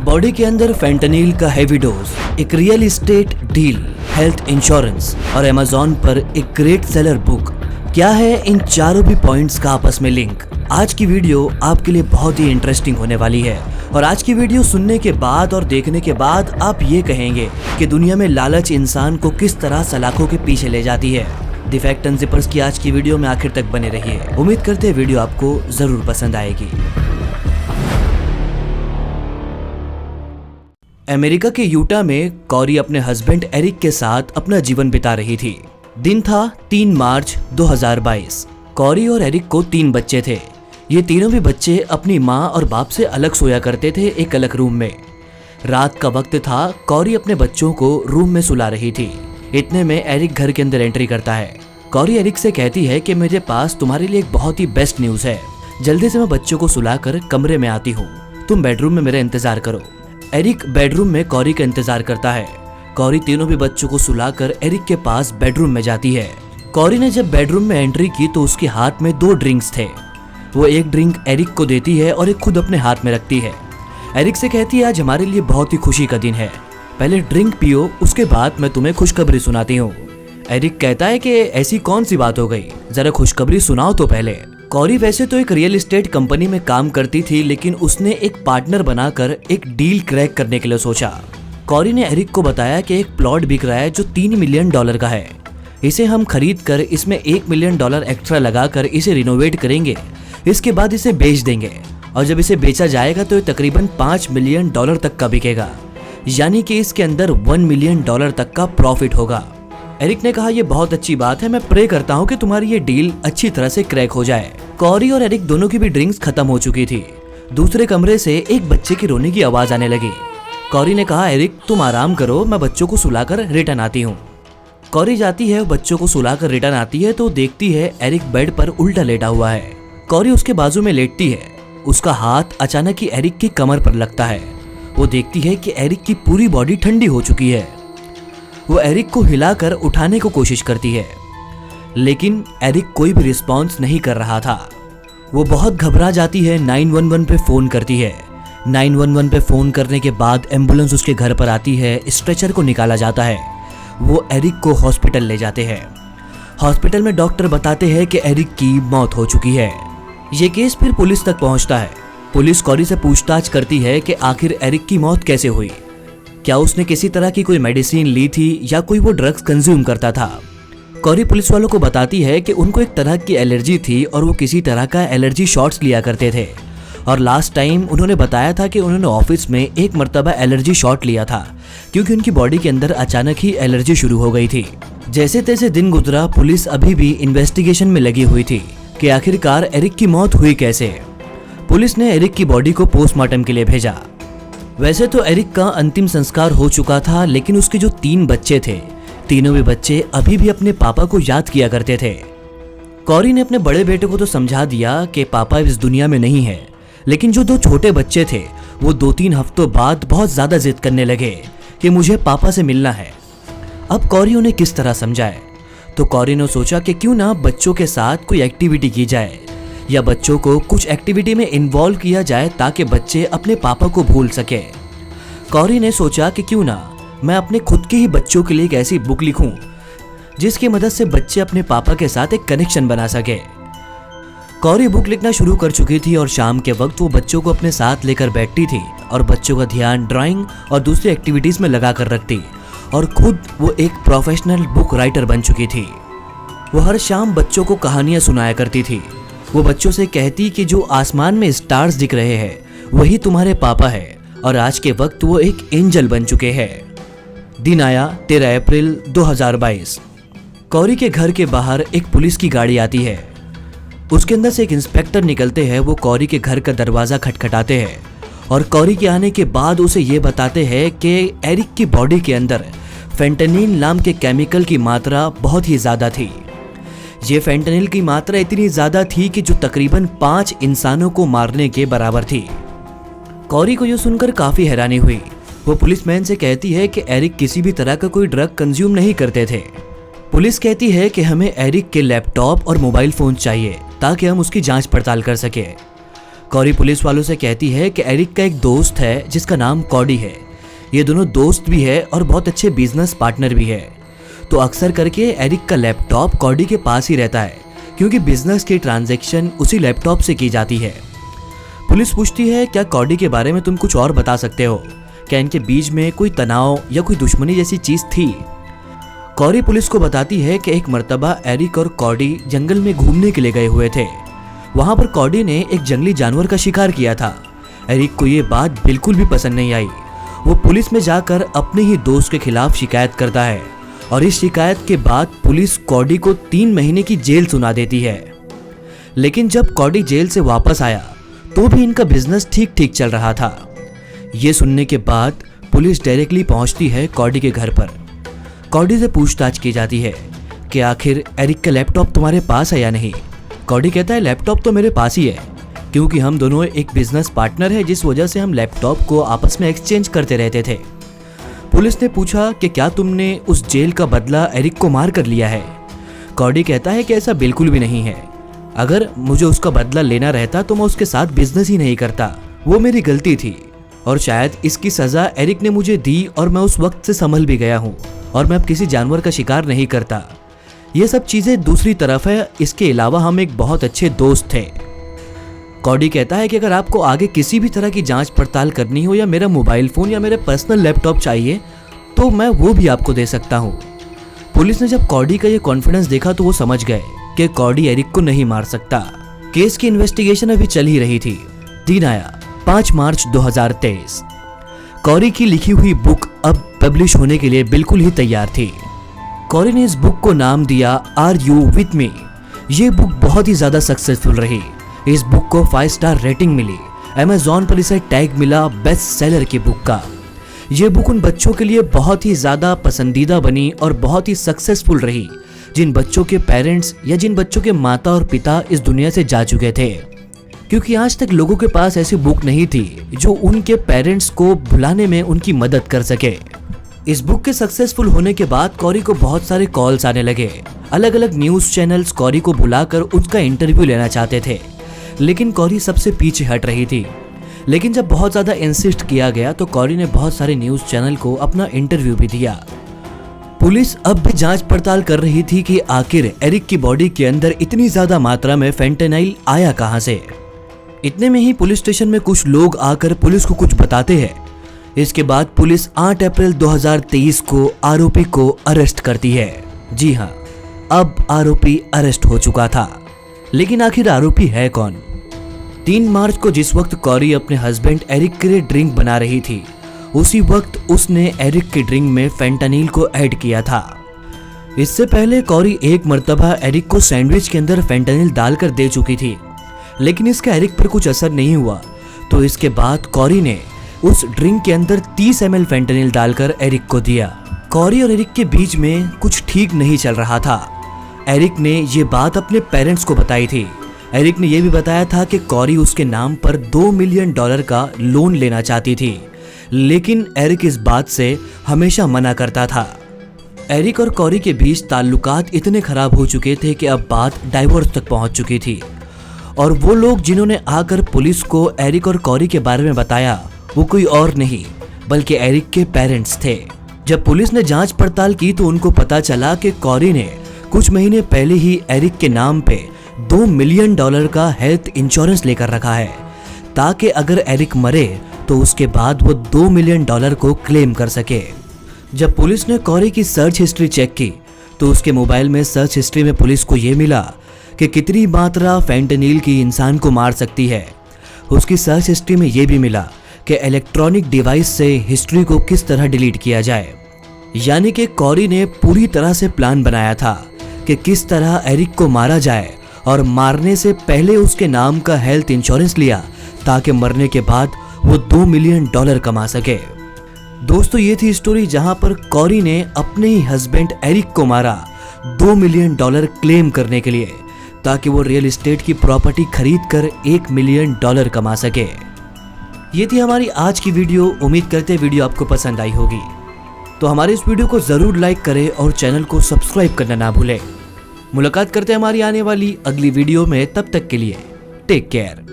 Body के अंदर फेंटनिल का हेवी डोज, एक real estate deal, health insurance और अमेज़न पर एक ग्रेट सेलर बुक। क्या है इन चारों भी पॉइंट्स का आपस में लिंक? आज की वीडियो आपके लिए बहुत ही इंटरेस्टिंग होने वाली है और आज की वीडियो सुनने के बाद और देखने के बाद आप ये कहेंगे कि दुनिया में लालच इंसान को किस तरह सलाखों के पीछे ले जाती है। द फैक्ट एंड जिपर्स की आज की वीडियो में आखिर तक बने रहिए। उम्मीद करते हैं वीडियो आपको जरूर पसंद आएगी। अमेरिका के यूटा में कॉरी अपने हस्बैंड एरिक के साथ अपना जीवन बिता रही थी। दिन था 3 मार्च 2022। कॉरी और एरिक को 3 बच्चे थे। ये तीनों भी बच्चे अपनी माँ और बाप से अलग सोया करते थे, एक अलग रूम में। रात का वक्त था। कॉरी अपने बच्चों को रूम में सुला रही थी। इतने में एरिक घर के अंदर एंट्री करता है। कॉरी एरिक से कहती है कि मेरे पास तुम्हारे लिए एक बहुत ही बेस्ट न्यूज़ है। जल्दी से मैं बच्चों को सुलाकर कमरे में आती हूँ, तुम बेडरूम में मेरा इंतजार करो। एरिक बेडरूम में कॉरी का इंतजार करता है। कॉरी तीनों भी बच्चों को सुलाकर एरिक के पास बेडरूम में जाती है। कॉरी ने जब बेडरूम में एंट्री की तो उसके हाथ में 2 ड्रिंक्स थे। वो एक ड्रिंक एरिक को देती है और एक खुद अपने हाथ में रखती है। एरिक से कहती है आज हमारे लिए बहुत ही खुशी का दिन है, पहले ड्रिंक पियो, उसके बाद मैं तुम्हें खुशखबरी सुनाती हूँ। एरिक कहता है कि ऐसी कौन सी बात हो गई, जरा खुशखबरी सुनाओ तो पहले। कॉरी वैसे तो एक रियल एस्टेट कंपनी में काम करती थी, लेकिन उसने एक पार्टनर बनाकर एक डील क्रैक करने के लिए सोचा। कॉरी ने एरिक को बताया कि एक प्लॉट बिक रहा है जो $3 मिलियन का है। इसे हम खरीद कर इसमें $1 मिलियन एक्स्ट्रा लगाकर इसे रिनोवेट करेंगे। इसके बाद इसे बेच देंगे और जब इसे बेचा जाएगा तो ये तकरीबन $5 मिलियन तक का बिकेगा, यानी कि इसके अंदर $1 मिलियन तक का प्रॉफिट होगा। एरिक ने कहा यह बहुत अच्छी बात है, मैं प्रे करता हूँ कि तुम्हारी ये डील अच्छी तरह से क्रैक हो जाए। कॉरी और एरिक दोनों की भी ड्रिंक्स खत्म हो चुकी थी। दूसरे कमरे से एक बच्चे की रोने की आवाज आने लगी। कॉरी ने कहा एरिक तुम आराम करो, मैं बच्चों को सुलाकर रिटर्न आती हूँ। कॉरी जाती है, बच्चों को सुलाकर रिटर्न आती है तो देखती है एरिक बेड पर उल्टा लेटा हुआ है। कॉरी उसके बाजू में लेटती है। उसका हाथ अचानक ही एरिक की कमर पर लगता है। वो देखती है कि एरिक की पूरी बॉडी ठंडी हो चुकी है। वो एरिक को हिलाकर उठाने को कोशिश करती है, लेकिन एरिक कोई भी रिस्पॉन्स नहीं कर रहा था। वो बहुत घबरा जाती है, 911 पे फोन करती है। 911 पे फोन करने के बाद एम्बुलेंस उसके घर पर आती है। स्ट्रेचर को निकाला जाता है। वो एरिक को हॉस्पिटल ले जाते हैं। हॉस्पिटल में डॉक्टर बताते हैं कि एरिक की मौत हो चुकी है। ये केस फिर पुलिस तक पहुंचता है। पुलिस कॉरी से पूछताछ करती है कि आखिर एरिक की मौत कैसे हुई। क्या उसने किसी तरह की कोई मेडिसिन ली थी या कोई वो ड्रग्स कंज्यूम करता था। कॉरी पुलिस वालों को बताती है कि उनको एक तरह की एलर्जी थी और वो किसी तरह का एलर्जी शॉट्स लिया करते थे और लास्ट टाइम उन्होंने बताया था कि उन्होंने ऑफिस में एक मर्तबा एलर्जी शॉट लिया था क्योंकि उनकी बॉडी के अंदर अचानक ही एलर्जी शुरू हो गई थी। जैसे तैसे दिन गुजरा, पुलिस अभी भी इन्वेस्टिगेशन में लगी हुई थी कि आखिरकार एरिक की मौत हुई कैसे। पुलिस ने एरिक की बॉडी को पोस्टमार्टम के लिए भेजा। वैसे तो एरिक का अंतिम संस्कार हो चुका था, लेकिन उसके जो 3 बच्चे थे, तीनों भी बच्चे अभी भी अपने पापा को याद किया करते थे। कॉरी ने अपने बड़े बेटे को तो समझा दिया कि पापा इस दुनिया में नहीं है, लेकिन जो 2 छोटे बच्चे थे वो 2-3 हफ्तों बाद बहुत ज्यादा जिद करने लगे कि मुझे पापा से मिलना है। अब कॉरी उन्हें किस तरह समझाए, तो कॉरी ने सोचा कि क्यों ना बच्चों के साथ कोई एक्टिविटी की जाए या बच्चों को कुछ एक्टिविटी में इन्वॉल्व किया जाए ताकि बच्चे अपने पापा को भूल सके। कॉरी ने सोचा कि क्यों ना मैं अपने खुद के ही बच्चों के लिए एक ऐसी बुक लिखूं जिसकी मदद से बच्चे अपने पापा के साथ एक कनेक्शन बना सके। कॉरी बुक लिखना शुरू कर चुकी थी और शाम के वक्त वो बच्चों को अपने साथ लेकर बैठती थी और बच्चों का ध्यान ड्राइंग और दूसरी एक्टिविटीज में लगा कर रखती और खुद वो एक प्रोफेशनल बुक राइटर बन चुकी थी। वो हर शाम बच्चों को कहानियां सुनाया करती थी। वो बच्चों से कहती कि जो आसमान में स्टार्स दिख रहे हैं वही तुम्हारे पापा है और आज के वक्त वो एक एंजल बन चुके हैं। दिन आया 13 अप्रैल 2022। कॉरी के घर के बाहर एक पुलिस की गाड़ी आती है। उसके अंदर से एक इंस्पेक्टर निकलते हैं। वो कॉरी के घर का दरवाजा खटखटाते हैं और कॉरी के आने के बाद उसे ये बताते हैं कि एरिक की बॉडी के अंदर फेंटनिल नाम के केमिकल की मात्रा बहुत ही ज्यादा थी। ये फेंटनिल की मात्रा इतनी ज्यादा थी कि जो तकरीबन 5 इंसानों को मारने के बराबर थी। कॉरी को यह सुनकर काफी हैरानी हुई। वो पुलिसमैन से कहती है कि एरिक किसी भी तरह का कोई ड्रग कंज्यूम नहीं करते थे। पुलिस कहती है कि हमें एरिक के लैपटॉप और मोबाइल फोन चाहिए ताकि हम उसकी जांच पड़ताल कर सके। कॉरी पुलिस वालों से कहती है कि एरिक का एक दोस्त है जिसका नाम कॉडी है। ये दोनों दोस्त भी है और बहुत अच्छे बिजनेस पार्टनर भी है। तो अक्सर करके एरिक का लैपटॉप कॉडी के पास ही रहता है क्योंकि बिजनेस की ट्रांजैक्शन उसी लैपटॉप से की जाती है। पुलिस पूछती है क्या कॉडी के बारे में तुम कुछ और बता सकते हो, क्या इनके बीच में कोई तनाव या कोई दुश्मनी जैसी चीज थी। कॉरी पुलिस को बताती है कि एक मर्तबा एरिक और कॉडी जंगल में घूमने के लिए गए हुए थे। वहां पर कॉडी ने एक जंगली जानवर का शिकार किया था। एरिक को ये बात बिल्कुल भी पसंद नहीं आई। वो पुलिस में जाकर अपने ही दोस्त के खिलाफ शिकायत करता है और इस शिकायत के बाद पुलिस कॉडी को 3 महीने की जेल सुना देती है। लेकिन जब कॉडी जेल से वापस आया तो भी इनका बिजनेस ठीक ठीक चल रहा था। ये सुनने के बाद पुलिस डायरेक्टली पहुंचती है कॉडी के घर पर। कॉडी से पूछताछ की जाती है कि आखिर एरिक का लैपटॉप तुम्हारे पास है या नहीं। कॉडी कहता है लैपटॉप तो मेरे पास ही है क्योंकि हम दोनों एक बिजनेस पार्टनर है, जिस वजह से हम लैपटॉप को आपस में एक्सचेंज करते रहते थे। पुलिस ने पूछा कि क्या तुमने उस जेल का बदला एरिक को मार कर लिया है। कॉडी कहता है कि ऐसा बिल्कुल भी नहीं है। अगर मुझे उसका बदला लेना रहता तो मैं उसके साथ बिजनेस ही नहीं करता। वो मेरी गलती थी और शायद इसकी सजा एरिक ने मुझे दी और मैं उस वक्त से संभल भी गया हूँ और मैं अब किसी जानवर का शिकार नहीं करता। ये सब चीजें दूसरी तरफ है, इसके अलावा हम एक बहुत अच्छे दोस्त थे। कॉडी कहता है कि अगर आपको आगे किसी भी तरह की जांच पड़ताल करनी हो या मेरा मोबाइल फोन या मेरे पर्सनल लैपटॉप चाहिए तो मैं वो भी आपको दे सकता हूँ। पुलिस ने जब कॉडी का ये कॉन्फिडेंस देखा तो वो समझ गए कि कॉडी एरिक को नहीं मार सकता। केस की इन्वेस्टिगेशन अभी चल ही रही थी। दिन आया 5 मार्च 2023। कॉरी की लिखी हुई बुक अब पब्लिश होने के लिए बिल्कुल ही तैयार थी। कॉरी ने इस बुक को नाम दिया आर यू विथ मी। ये बुक बहुत ही ज्यादा सक्सेसफुल रही। इस बुक को 5 स्टार रेटिंग मिली। अमेज़न पर इसे टैग मिला बेस्ट सेलर की बुक का। ये बुक उन बच्चों के लिए बहुत ही ज्यादा पसंदीदा बनी और बहुत ही सक्सेसफुल रही जिन बच्चों के पेरेंट्स या जिन बच्चों के माता और पिता इस दुनिया से जा चुके थे, क्योंकि आज तक लोगों के पास ऐसी बुक नहीं थी जो उनके पेरेंट्स को भुलाने में उनकी मदद कर सके। इस बुक के सक्सेसफुल होने के बाद कॉरी को बहुत सारे कॉल्स आने लगे। अलग अलग न्यूज चैनल्स कॉरी को बुलाकर उसका इंटरव्यू लेना चाहते थे, लेकिन कॉरी सबसे पीछे हट रही थी। लेकिन जब बहुत ज्यादा इंसिस्ट किया गया तो कॉरी ने बहुत सारे न्यूज चैनल को अपना इंटरव्यू भी दिया। पुलिस अब भी जांच पड़ताल कर रही थी कि आखिर एरिक की बॉडी के अंदर इतनी ज्यादा मात्रा में फेंटेनाइल आया कहां से। इतने में ही पुलिस स्टेशन में कुछ लोग आकर पुलिस को कुछ बताते हैं। इसके बाद पुलिस 8 अप्रैल 2023 को आरोपी को अरेस्ट करती है। जी हाँ, अब आरोपी अरेस्ट हो चुका था। लेकिन आखिर आरोपी है कौन? 3 मार्च को जिस वक्त कॉरी अपने हस्बैंड एरिक के लिए ड्रिंक बना रही थी, उसी वक्त उसने एरिक की ड्रिंक में फेंटानिल को ऐड किया था। इससे पहले कॉरी एक मर्तबा एरिक को सैंडविच के अंदर फेंटानिल डालकर दे चुकी थी, लेकिन इसका एरिक पर कुछ असर नहीं हुआ। तो इसके बाद कॉरी ने उस ड्रिंक के अंदर 30 ml फेंटानिल डालकर एरिक को दिया। कॉरी और एरिक के बीच में कुछ ठीक नहीं चल रहा था। एरिक ने ये बात अपने पेरेंट्स को बताई थी। एरिक ने यह भी बताया था कि कॉरी उसके नाम पर $2 मिलियन का लोन लेना चाहती थी, लेकिन एरिक इस बात से हमेशा मना करता था। एरिक और कॉरी के बीच ताल्लुकात इतने खराब हो चुके थे कि अब बात डाइवोर्स तक पहुंच चुकी थी। और वो लोग जिन्होंने आकर पुलिस को एरिक और कॉरी के बारे में बताया वो कोई और नहीं बल्कि एरिक के पेरेंट्स थे। जब पुलिस ने जांच पड़ताल की तो उनको पता चला कि कॉरी ने कुछ महीने पहले ही एरिक के नाम पे $2 मिलियन का हेल्थ इंश्योरेंस लेकर रखा है, ताकि अगर एरिक मरे तो उसके बाद वो $2 मिलियन को क्लेम कर सके। जब पुलिस ने कॉरी की सर्च हिस्ट्री चेक की तो उसके मोबाइल में सर्च हिस्ट्री में पुलिस को ये मिला कि कितनी मात्रा फेंटानिल की इंसान को मार सकती है। उसकी सर्च हिस्ट्री में ये भी मिला कि इलेक्ट्रॉनिक डिवाइस से हिस्ट्री को किस तरह डिलीट किया जाए। यानी कि कॉरी ने पूरी तरह से प्लान बनाया था कि किस तरह एरिक को मारा जाए और मारने से पहले उसके नाम का हेल्थ इंश्योरेंस लिया ताकि मरने के बाद वो $2 मिलियन कमा सके। दोस्तों, ये थी स्टोरी जहां पर कॉरी ने अपने ही हस्बैंड एरिक को मारा $2 मिलियन क्लेम करने के लिए, ताकि वो रियल एस्टेट की प्रॉपर्टी खरीद कर $1 मिलियन कमा सके। ये थी हमारी आज की वीडियो। उम्मीद करते हैं वीडियो आपको पसंद आई होगी। तो हमारे इस वीडियो को जरूर लाइक करें और चैनल को सब्सक्राइब करना ना भूलें। मुलाकात करते हैं हमारी आने वाली अगली वीडियो में। तब तक के लिए टेक केयर।